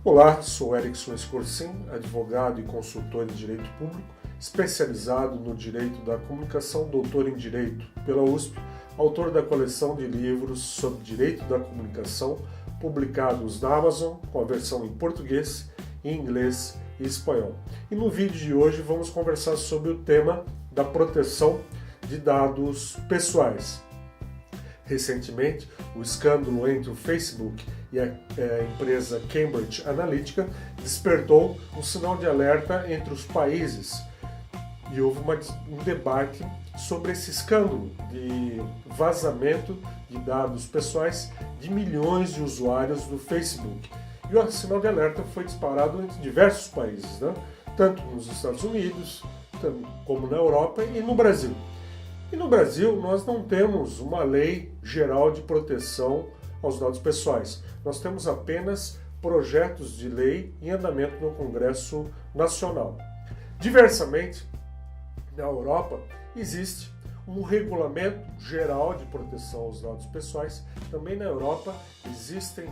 Olá, sou Erickson Escorcin, advogado e consultor em Direito Público, especializado no Direito da Comunicação, doutor em Direito pela USP, autor da coleção de livros sobre Direito da Comunicação, publicados na Amazon, com a versão em português, em inglês e espanhol. E no vídeo de hoje vamos conversar sobre o tema da proteção de dados pessoais. Recentemente, o escândalo entre o Facebook e a empresa Cambridge Analytica despertou um sinal de alerta entre os países e houve um debate sobre esse escândalo de vazamento de dados pessoais de milhões de usuários do Facebook. E o sinal de alerta foi disparado entre diversos países, né? Tanto nos Estados Unidos, como na Europa e no Brasil. E no Brasil, nós não temos uma lei geral de proteção aos dados pessoais. Nós temos apenas projetos de lei em andamento no Congresso Nacional. Diversamente, na Europa, existe um regulamento geral de proteção aos dados pessoais. Também na Europa existem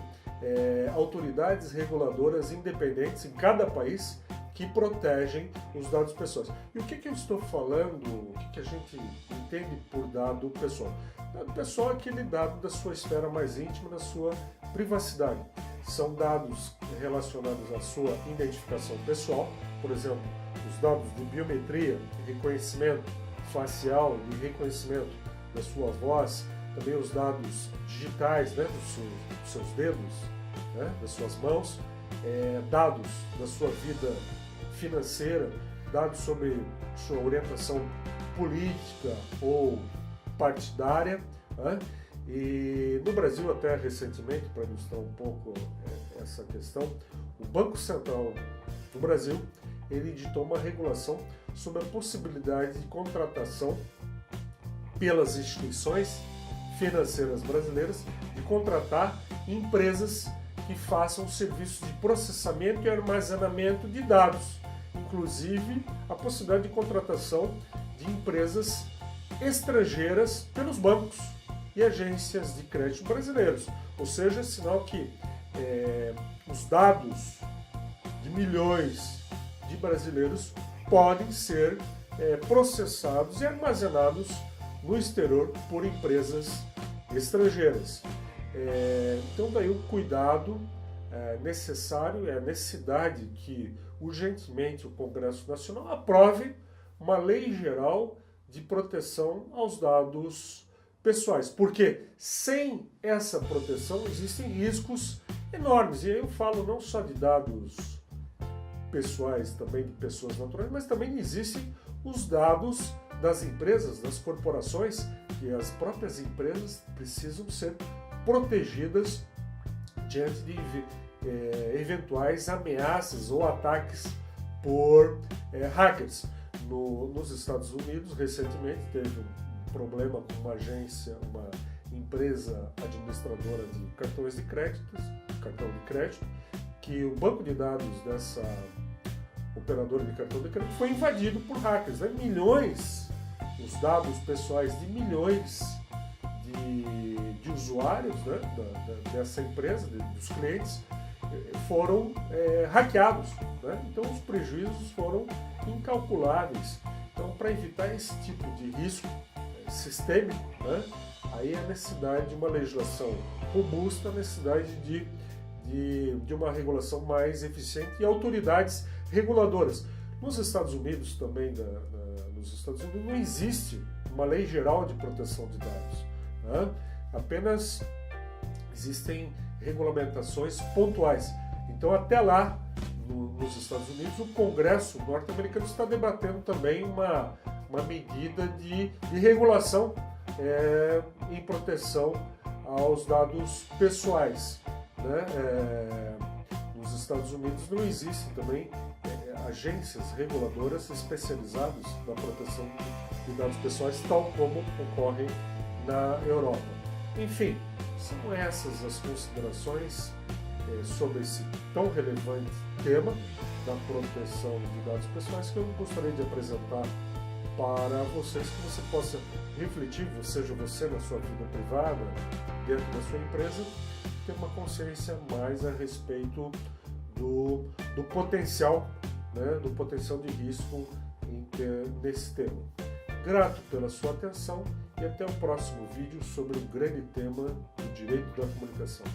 autoridades reguladoras independentes em cada país que protegem os dados pessoais. E o que eu estou falando, o que a gente entende por dado pessoal? Dado pessoal é aquele dado da sua esfera mais íntima, da sua privacidade. São dados relacionados à sua identificação pessoal, por exemplo, os dados de biometria, de reconhecimento facial, de reconhecimento da sua voz, também os dados digitais, né, dos seus dedos, né, das suas mãos, dados da sua vida financeira, dados sobre sua orientação política ou partidária, né? E no Brasil, até recentemente, para ilustrar um pouco essa questão, o Banco Central do Brasil ele editou uma regulação sobre a possibilidade de contratação pelas instituições financeiras brasileiras de contratar empresas que façam serviços de processamento e armazenamento de dados, inclusive a possibilidade de contratação de empresas estrangeiras pelos bancos e agências de crédito brasileiros. Ou seja, é sinal que os dados de milhões de brasileiros podem ser processados e armazenados no exterior por empresas estrangeiras. Então daí o cuidado necessário, a necessidade que urgentemente o Congresso Nacional aprove uma lei geral de proteção aos dados pessoais, porque sem essa proteção existem riscos enormes, e aí eu falo não só de dados pessoais, também de pessoas naturais, mas também existem os dados das empresas, das corporações, que as próprias empresas precisam ser protegidas diante de eventuais ameaças ou ataques por hackers. Nos Estados Unidos, recentemente, teve um problema com uma agência, uma empresa administradora de cartões de crédito, que o banco de dados dessa operadora de cartão de crédito foi invadido por hackers. Milhões, os dados pessoais de milhões de usuários, né, dessa empresa, dos clientes, foram hackeados, né? Então os prejuízos foram incalculáveis. Então, para evitar esse tipo de risco sistêmico, né, aí a necessidade de uma legislação robusta, a necessidade de uma regulação mais eficiente e autoridades reguladoras. Nos Estados Unidos também, nos Estados Unidos não existe uma lei geral de proteção de dados, né? Apenas existem regulamentações pontuais. Então, até lá, nos Estados Unidos, o Congresso norte-americano está debatendo também uma medida de regulação em proteção aos dados pessoais, né? Nos Estados Unidos não existem também agências reguladoras especializadas na proteção de dados pessoais, tal como ocorre na Europa. Enfim, são essas as considerações sobre esse tão relevante tema da proteção de dados pessoais que eu gostaria de apresentar para vocês, que você possa refletir, seja você na sua vida privada, dentro da sua empresa, ter uma consciência mais a respeito do potencial, né, do potencial de risco nesse tema. Grato pela sua atenção e até o próximo vídeo sobre o grande tema do direito da comunicação.